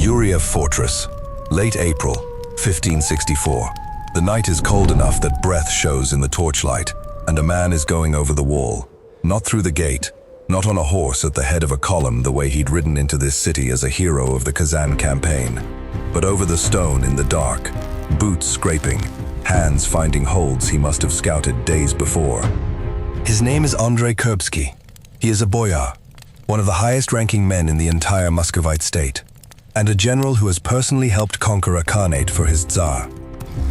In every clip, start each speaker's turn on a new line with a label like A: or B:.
A: Yuriev Fortress, late April, 1564. The night is cold enough that breath shows in the torchlight, and a man is going over the wall. Not through the gate, not on a horse at the head of a column the way he'd ridden into this city as a hero of the Kazan campaign, but over the stone in the dark, boots scraping, hands finding holds he must have scouted days before. His name is Andrei Kurbsky. He is a boyar, one of the highest-ranking men in the entire Muscovite state, and a general who has personally helped conquer a khanate for his Tsar.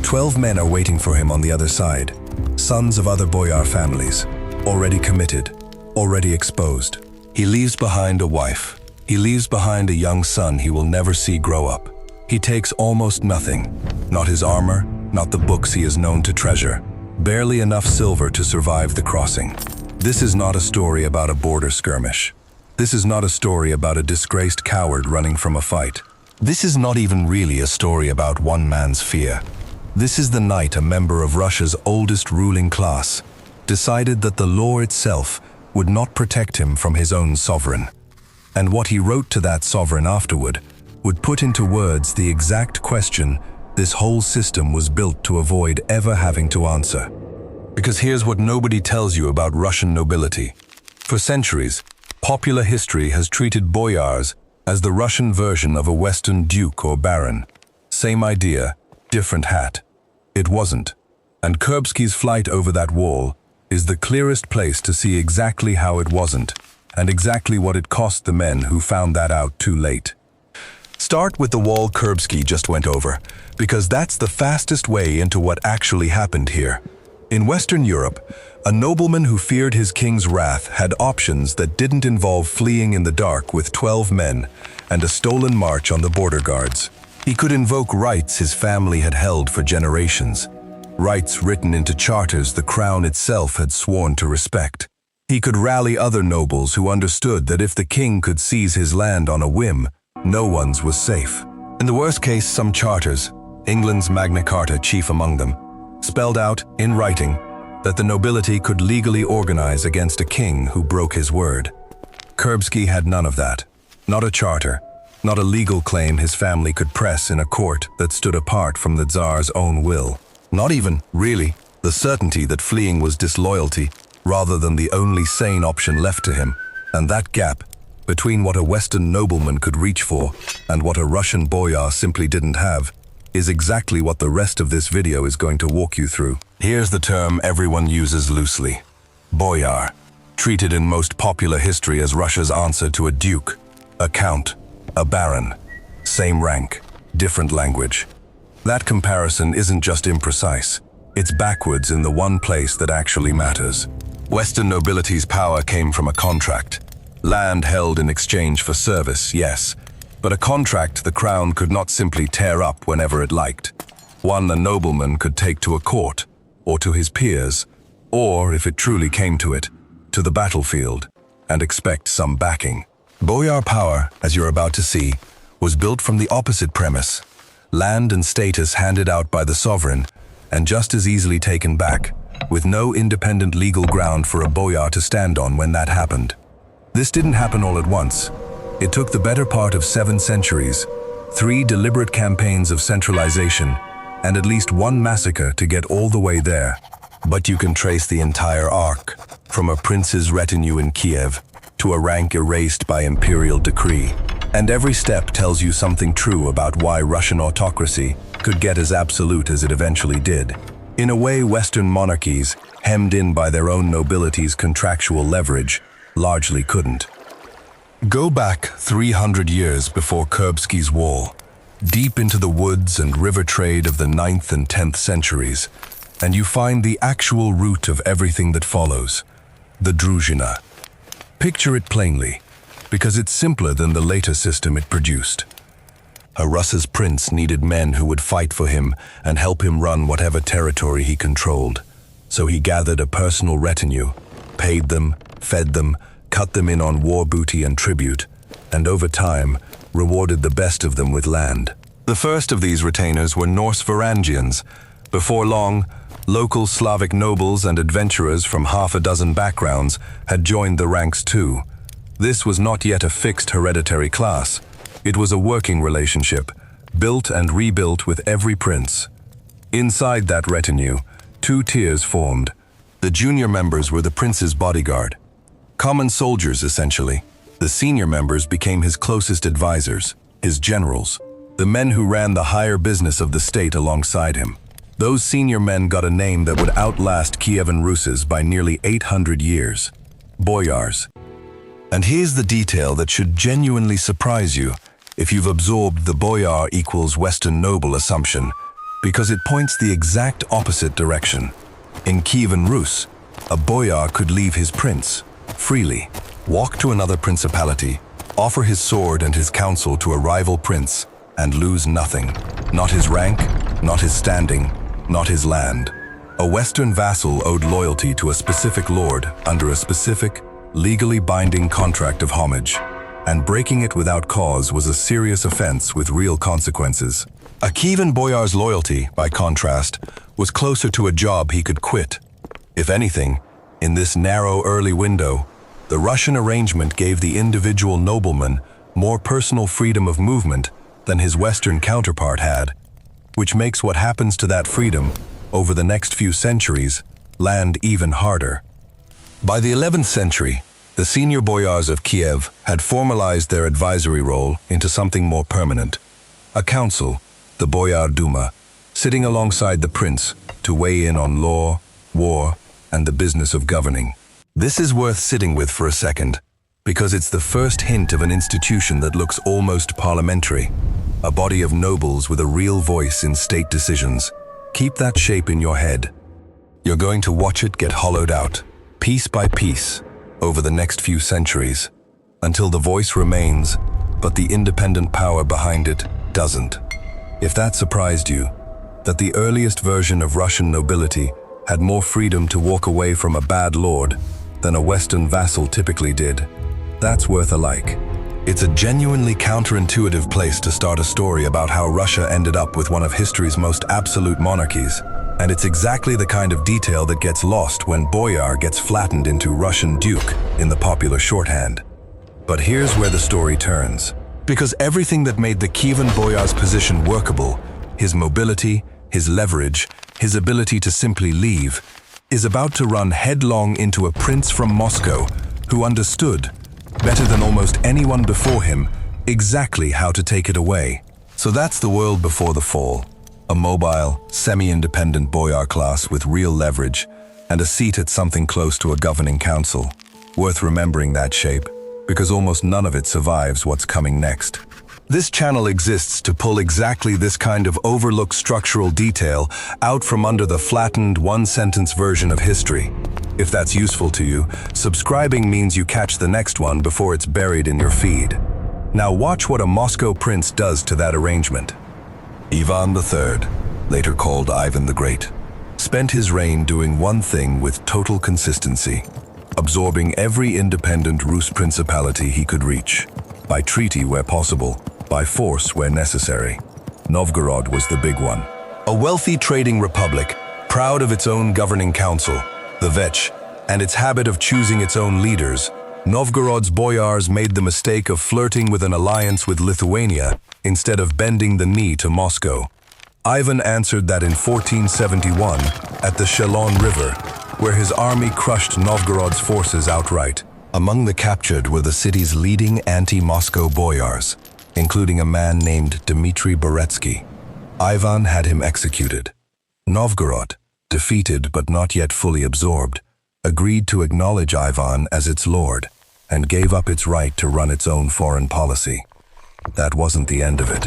A: 12 men are waiting for him on the other side, sons of other boyar families, already committed, already exposed. He leaves behind a wife. He leaves behind a young son he will never see grow up. He takes almost nothing, not his armor, not the books he is known to treasure, barely enough silver to survive the crossing. This is not a story about a border skirmish. This is not a story about a disgraced coward running from a fight. This is not even really a story about one man's fear. This is the night a member of Russia's oldest ruling class decided that the law itself would not protect him from his own sovereign. And what he wrote to that sovereign afterward would put into words the exact question this whole system was built to avoid ever having to answer. Because here's what nobody tells you about Russian nobility. For centuries, popular history has treated boyars as the Russian version of a Western duke or baron. Same idea, different hat. It wasn't. And Kurbsky's flight over that wall is the clearest place to see exactly how it wasn't, and exactly what it cost the men who found that out too late. Start with the wall Kurbsky just went over, because that's the fastest way into what actually happened here. In Western Europe, a nobleman who feared his king's wrath had options that didn't involve fleeing in the dark with 12 men and a stolen march on the border guards. He could invoke rights his family had held for generations, rights written into charters the crown itself had sworn to respect. He could rally other nobles who understood that if the king could seize his land on a whim, no one's was safe. In the worst case, some charters, England's Magna Carta chief among them, spelled out, in writing, that the nobility could legally organize against a king who broke his word. Kurbsky had none of that. Not a charter, not a legal claim his family could press in a court that stood apart from the Tsar's own will. Not even, really, the certainty that fleeing was disloyalty rather than the only sane option left to him. And that gap between what a Western nobleman could reach for and what a Russian boyar simply didn't have is exactly what the rest of this video is going to walk you through. Here's the term everyone uses loosely. Boyar, treated in most popular history as Russia's answer to a duke, a count, a baron. Same rank, different language. That comparison isn't just imprecise, it's backwards in the one place that actually matters. Western nobility's power came from a contract. Land held in exchange for service, yes, but a contract the crown could not simply tear up whenever it liked. One a nobleman could take to a court, or to his peers, or, if it truly came to it, to the battlefield, and expect some backing. Boyar power, as you're about to see, was built from the opposite premise. Land and status handed out by the sovereign, and just as easily taken back, with no independent legal ground for a boyar to stand on when that happened. This didn't happen all at once. It took the better part of 7 centuries, 3 deliberate campaigns of centralization, and at least 1 massacre to get all the way there. But you can trace the entire arc, from a prince's retinue in Kiev to a rank erased by imperial decree. And every step tells you something true about why Russian autocracy could get as absolute as it eventually did. In a way, Western monarchies, hemmed in by their own nobility's contractual leverage, largely couldn't. Go back 300 years before Kurbsky's wall, deep into the woods and river trade of the 9th and 10th centuries, and you find the actual root of everything that follows, the druzhina. Picture it plainly, because it's simpler than the later system it produced. A Russia's prince needed men who would fight for him and help him run whatever territory he controlled. So he gathered a personal retinue, paid them, fed them, cut them in on war booty and tribute, and over time, rewarded the best of them with land. The first of these retainers were Norse Varangians. Before long, local Slavic nobles and adventurers from half a dozen backgrounds had joined the ranks too. This was not yet a fixed hereditary class. It was a working relationship, built and rebuilt with every prince. Inside that retinue, two tiers formed. The junior members were the prince's bodyguard. Common soldiers, essentially. The senior members became his closest advisors, his generals, the men who ran the higher business of the state alongside him. Those senior men got a name that would outlast Kievan Rus's by nearly 800 years. Boyars. And here's the detail that should genuinely surprise you if you've absorbed the boyar equals Western noble assumption, because it points the exact opposite direction. In Kievan Rus, a boyar could leave his prince freely, walk to another principality, offer his sword and his counsel to a rival prince, and lose nothing. Not his rank, not his standing, not his land. A Western vassal owed loyalty to a specific lord under a specific, legally binding contract of homage, and breaking it without cause was a serious offense with real consequences. A Kievan boyar's loyalty, by contrast, was closer to a job he could quit. If anything, in this narrow early window, the Russian arrangement gave the individual nobleman more personal freedom of movement than his Western counterpart had, which makes what happens to that freedom over the next few centuries land even harder. By the 11th century, the senior boyars of Kiev had formalized their advisory role into something more permanent. A council, the Boyar Duma, sitting alongside the prince to weigh in on law, war, and the business of governing. This is worth sitting with for a second, because it's the first hint of an institution that looks almost parliamentary, a body of nobles with a real voice in state decisions. Keep that shape in your head. You're going to watch it get hollowed out, piece by piece, over the next few centuries, until the voice remains, but the independent power behind it doesn't. If that surprised you, that the earliest version of Russian nobility had more freedom to walk away from a bad lord than a Western vassal typically did, that's worth a like. It's a genuinely counterintuitive place to start a story about how Russia ended up with one of history's most absolute monarchies, and it's exactly the kind of detail that gets lost when boyar gets flattened into Russian duke in the popular shorthand. But here's where the story turns. Because everything that made the Kievan boyar's position workable, his mobility, his leverage, his ability to simply leave, is about to run headlong into a prince from Moscow who understood, better than almost anyone before him, exactly how to take it away. So that's the world before the fall. A mobile, semi-independent boyar class with real leverage and a seat at something close to a governing council. Worth remembering that shape, because almost none of it survives what's coming next. This channel exists to pull exactly this kind of overlooked structural detail out from under the flattened one-sentence version of history. If that's useful to you, subscribing means you catch the next one before it's buried in your feed. Now watch what a Moscow prince does to that arrangement. Ivan III, later called Ivan the Great, spent his reign doing one thing with total consistency, absorbing every independent Rus principality he could reach, by treaty where possible, by force where necessary. Novgorod was the big one. A wealthy trading republic, proud of its own governing council, the Vech, and its habit of choosing its own leaders, Novgorod's boyars made the mistake of flirting with an alliance with Lithuania instead of bending the knee to Moscow. Ivan answered that in 1471 at the Shelon River, where his army crushed Novgorod's forces outright. Among the captured were the city's leading anti-Moscow boyars, including a man named Dmitry Boretsky. Ivan had him executed. Novgorod, defeated but not yet fully absorbed, agreed to acknowledge Ivan as its lord and gave up its right to run its own foreign policy. That wasn't the end of it.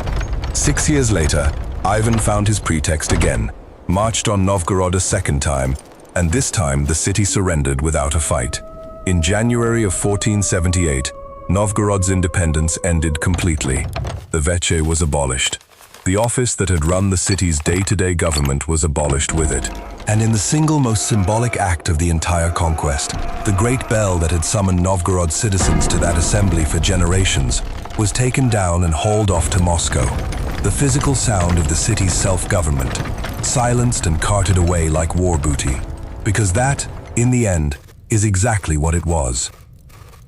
A: 6 years later, Ivan found his pretext again, marched on Novgorod a second time, and this time the city surrendered without a fight. In January of 1478, Novgorod's independence ended completely. The Veche was abolished. The office that had run the city's day-to-day government was abolished with it. And in the single most symbolic act of the entire conquest, the great bell that had summoned Novgorod citizens to that assembly for generations was taken down and hauled off to Moscow. The physical sound of the city's self-government, silenced and carted away like war booty. Because that, in the end, is exactly what it was.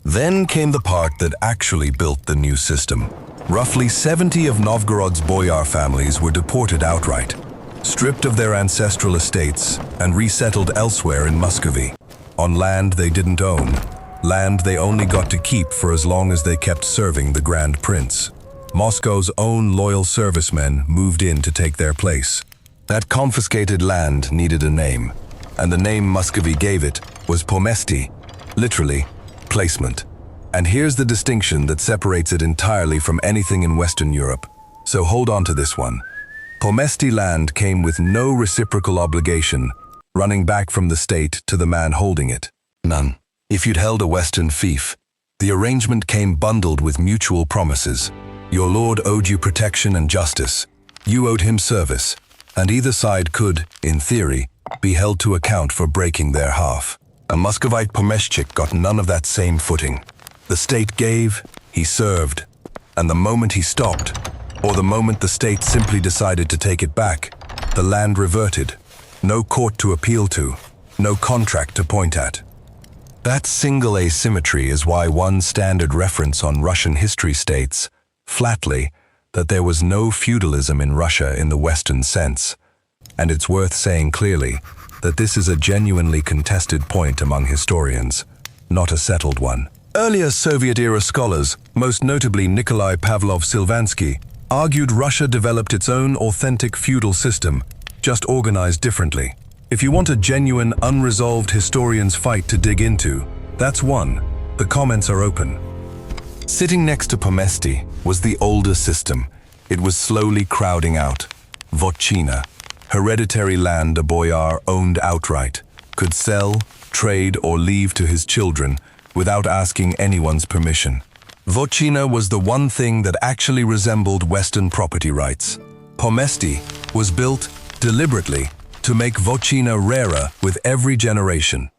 A: Then came the part that actually built the new system. Roughly 70 of Novgorod's boyar families were deported outright, stripped of their ancestral estates and resettled elsewhere in Muscovy, on land they didn't own, land they only got to keep for as long as they kept serving the Grand Prince. Moscow's own loyal servicemen moved in to take their place. That confiscated land needed a name, and the name Muscovy gave it was Pomesti, literally, placement. And here's the distinction that separates it entirely from anything in Western Europe. So hold on to this one. Pomesti land came with no reciprocal obligation, running back from the state to the man holding it. None. If you'd held a Western fief, the arrangement came bundled with mutual promises. Your lord owed you protection and justice. You owed him service, and either side could, in theory, be held to account for breaking their half. A Muscovite pomeshchik got none of that same footing. The state gave, he served, and the moment he stopped, or the moment the state simply decided to take it back, the land reverted. No court to appeal to, no contract to point at. That single asymmetry is why one standard reference on Russian history states, flatly, that there was no feudalism in Russia in the Western sense. And it's worth saying clearly that this is a genuinely contested point among historians, not a settled one. Earlier Soviet-era scholars, most notably Nikolai Pavlov-Sylvansky, argued Russia developed its own authentic feudal system, just organized differently. If you want a genuine, unresolved historian's fight to dig into, that's one. The comments are open. Sitting next to Pomesti was the older system. It was slowly crowding out. Votchina, hereditary land a boyar owned outright, could sell, trade, or leave to his children without asking anyone's permission. Votchina was the one thing that actually resembled Western property rights. Pomesti was built deliberately to make Votchina rarer with every generation.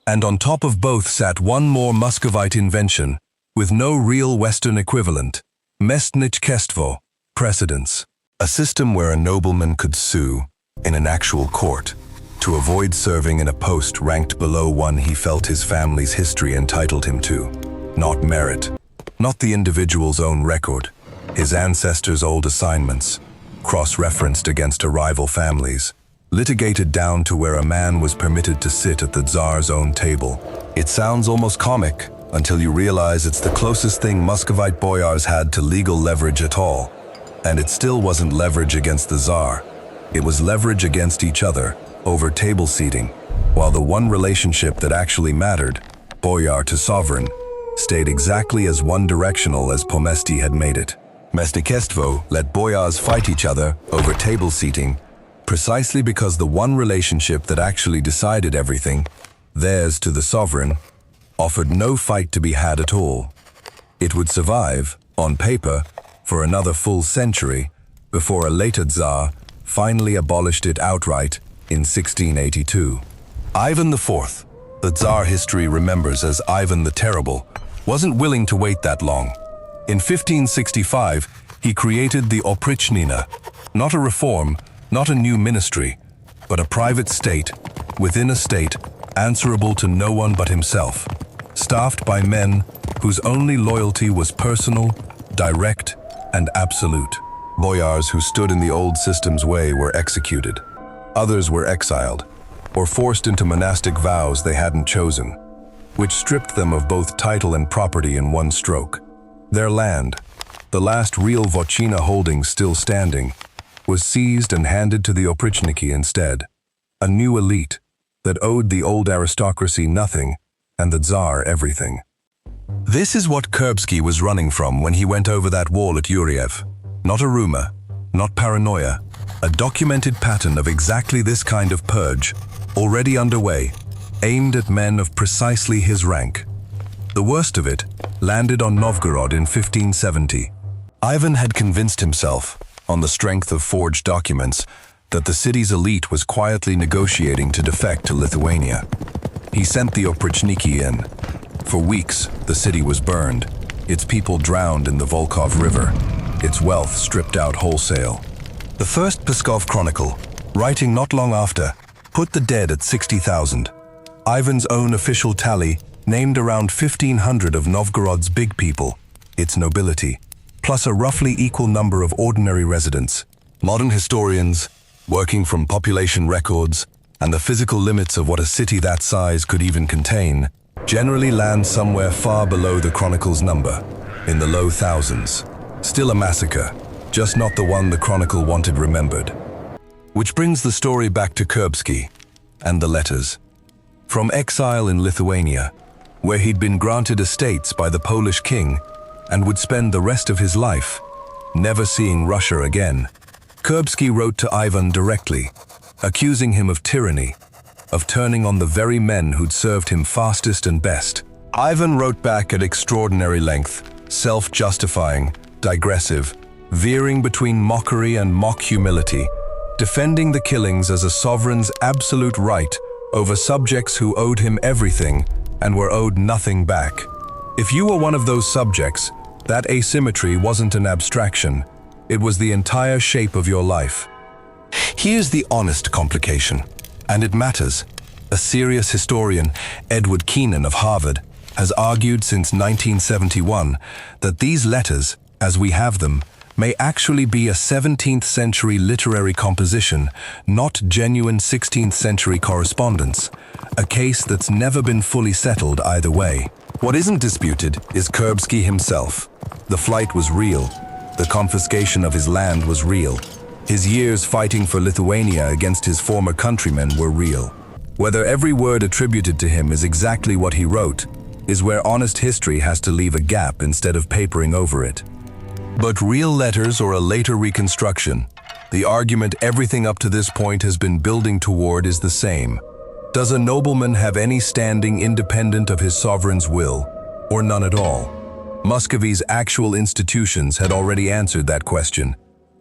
A: And on top of both sat one more Muscovite invention, with no real Western equivalent, mestnichestvo, precedence, a system where a nobleman could sue, in an actual court, to avoid serving in a post ranked below one he felt his family's history entitled him to. Not merit, not the individual's own record, his ancestors' old assignments, cross-referenced against rival families, litigated down to where a man was permitted to sit at the Tsar's own table. It sounds almost comic until you realize it's the closest thing Muscovite boyars had to legal leverage at all. And it still wasn't leverage against the Tsar. It was leverage against each other, over table seating, while the one relationship that actually mattered, boyar to sovereign, stayed exactly as one-directional as Pomesti had made it. Mestnichestvo let boyars fight each other over table seating, precisely because the one relationship that actually decided everything, theirs to the sovereign, offered no fight to be had at all. It would survive, on paper, for another full century, before a later Tsar finally abolished it outright in 1682. Ivan IV, the Tsar history remembers as Ivan the Terrible, wasn't willing to wait that long. In 1565, he created the Oprichnina, not a reform, not a new ministry, but a private state, within a state, answerable to no one but himself, staffed by men whose only loyalty was personal, direct, and absolute. Boyars who stood in the old system's way were executed. Others were exiled, or forced into monastic vows they hadn't chosen, which stripped them of both title and property in one stroke. Their land, the last real Votchina holding still standing, was seized and handed to the Oprichniki instead, a new elite that owed the old aristocracy nothing and the Tsar everything. This is what Kurbsky was running from when he went over that wall at Yuriev. Not a rumor, not paranoia, a documented pattern of exactly this kind of purge, already underway, aimed at men of precisely his rank. The worst of it landed on Novgorod in 1570. Ivan had convinced himself, on the strength of forged documents, that the city's elite was quietly negotiating to defect to Lithuania. He sent the Oprichniki in. For weeks, the city was burned, its people drowned in the Volkhov River, its wealth stripped out wholesale. The first Pskov Chronicle, writing not long after, put the dead at 60,000. Ivan's own official tally named around 1,500 of Novgorod's big people, its nobility, plus a roughly equal number of ordinary residents. Modern historians, working from population records and the physical limits of what a city that size could even contain, generally land somewhere far below the chronicle's number, in the low thousands. Still a massacre, just not the one the chronicle wanted remembered. Which brings the story back to Kurbsky and the letters. From exile in Lithuania, where he'd been granted estates by the Polish king and would spend the rest of his life never seeing Russia again, Kurbsky wrote to Ivan directly, accusing him of tyranny, of turning on the very men who'd served him fastest and best. Ivan wrote back at extraordinary length, self-justifying, digressive, veering between mockery and mock humility, defending the killings as a sovereign's absolute right over subjects who owed him everything and were owed nothing back. If you were one of those subjects, that asymmetry wasn't an abstraction, it was the entire shape of your life. Here's the honest complication, and it matters. A serious historian, Edward Kennan of Harvard, has argued since 1971 that these letters, as we have them, may actually be a 17th century literary composition, not genuine 16th century correspondence, a case that's never been fully settled either way. What isn't disputed is Kurbsky himself. The flight was real. The confiscation of his land was real. His years fighting for Lithuania against his former countrymen were real. Whether every word attributed to him is exactly what he wrote is where honest history has to leave a gap instead of papering over it. But real letters or a later reconstruction, the argument everything up to this point has been building toward is the same. Does a nobleman have any standing independent of his sovereign's will, or none at all? Muscovy's actual institutions had already answered that question,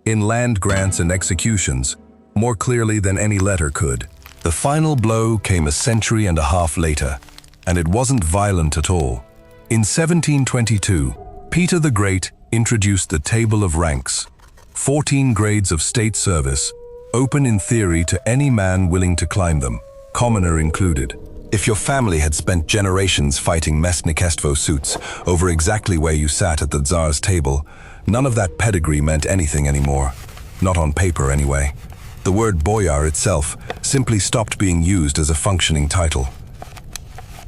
A: in land grants and executions, more clearly than any letter could. The final blow came a century and a half later, and it wasn't violent at all. In 1722, Peter the Great introduced the Table of Ranks, 14 grades of state service, open in theory to any man willing to climb them, commoner included. If your family had spent generations fighting Mesnikestvo suits over exactly where you sat at the Tsar's table, none of that pedigree meant anything anymore. Not on paper, anyway. The word boyar itself simply stopped being used as a functioning title.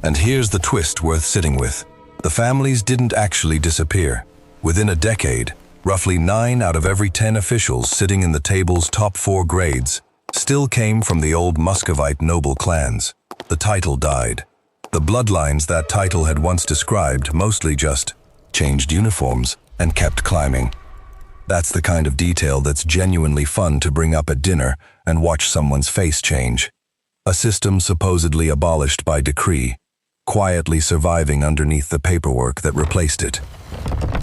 A: And here's the twist worth sitting with. The families didn't actually disappear. Within a decade, roughly 9 out of every 10 officials sitting in the table's top 4 grades still came from the old Muscovite noble clans. The title died. The bloodlines that title had once described mostly just changed uniforms and kept climbing. That's the kind of detail that's genuinely fun to bring up at dinner and watch someone's face change. A system supposedly abolished by decree, quietly surviving underneath the paperwork that replaced it.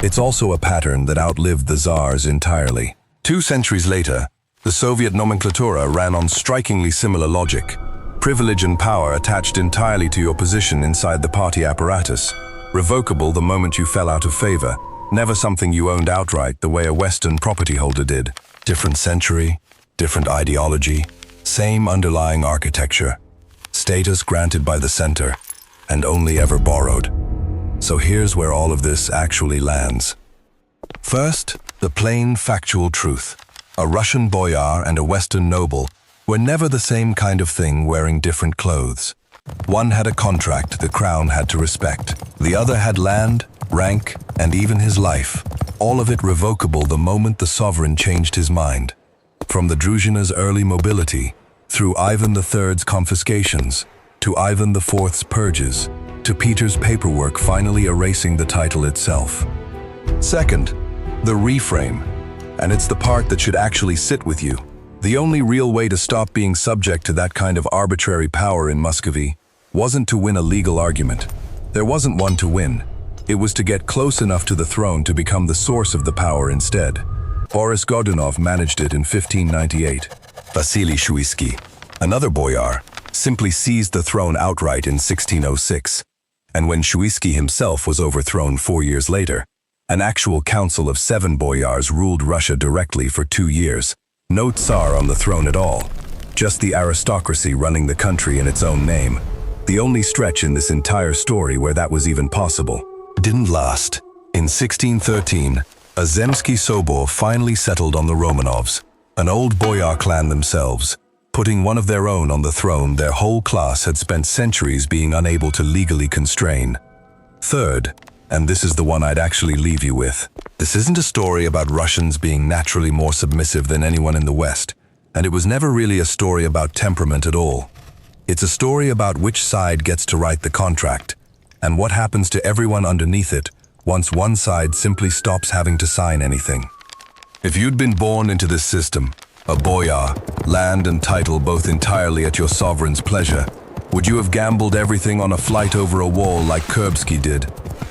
A: It's also a pattern that outlived the Tsars entirely. 2 centuries later, the Soviet nomenclatura ran on strikingly similar logic. Privilege and power attached entirely to your position inside the party apparatus. Revocable the moment you fell out of favor. Never something you owned outright the way a Western property holder did. Different century, different ideology, same underlying architecture. Status granted by the center, and only ever borrowed. So here's where all of this actually lands. First, the plain factual truth. A Russian boyar and a Western noble were never the same kind of thing wearing different clothes. One had a contract the crown had to respect. The other had land, rank, and even his life. All of it revocable the moment the sovereign changed his mind. From the Druzhina's early mobility, through Ivan III's confiscations, to Ivan IV's purges, to Peter's paperwork finally erasing the title itself. Second, the reframe, and it's the part that should actually sit with you. The only real way to stop being subject to that kind of arbitrary power in Muscovy wasn't to win a legal argument. There wasn't one to win. It was to get close enough to the throne to become the source of the power instead. Boris Godunov managed it in 1598. Vasily Shuisky, another boyar, simply seized the throne outright in 1606. And when Shuisky himself was overthrown 4 years later, an actual council of 7 boyars ruled Russia directly for 2 years. No Tsar on the throne at all, just the aristocracy running the country in its own name. The only stretch in this entire story where that was even possible. Didn't last. In 1613, A Zemsky Sobor finally settled on the Romanovs, an old boyar clan themselves. Putting one of their own on the throne their whole class had spent centuries being unable to legally constrain. Third, and this is the one I'd actually leave you with, this isn't a story about Russians being naturally more submissive than anyone in the West, and it was never really a story about temperament at all. It's a story about which side gets to write the contract, and what happens to everyone underneath it once one side simply stops having to sign anything. If you'd been born into this system, a boyar, land and title both entirely at your sovereign's pleasure, would you have gambled everything on a flight over a wall like Kurbsky did?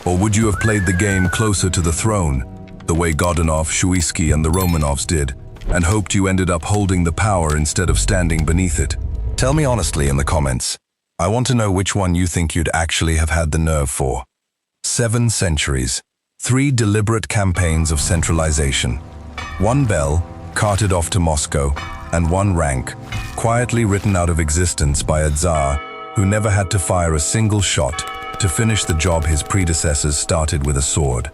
A: Or would you have played the game closer to the throne, the way Godunov, Shuisky and the Romanovs did, and hoped you ended up holding the power instead of standing beneath it? Tell me honestly in the comments. I want to know which one you think you'd actually have had the nerve for. 7 centuries, 3 deliberate campaigns of centralization, 1 bell, carted off to Moscow, and 1 rank, quietly written out of existence by a Tsar who never had to fire a single shot to finish the job his predecessors started with a sword.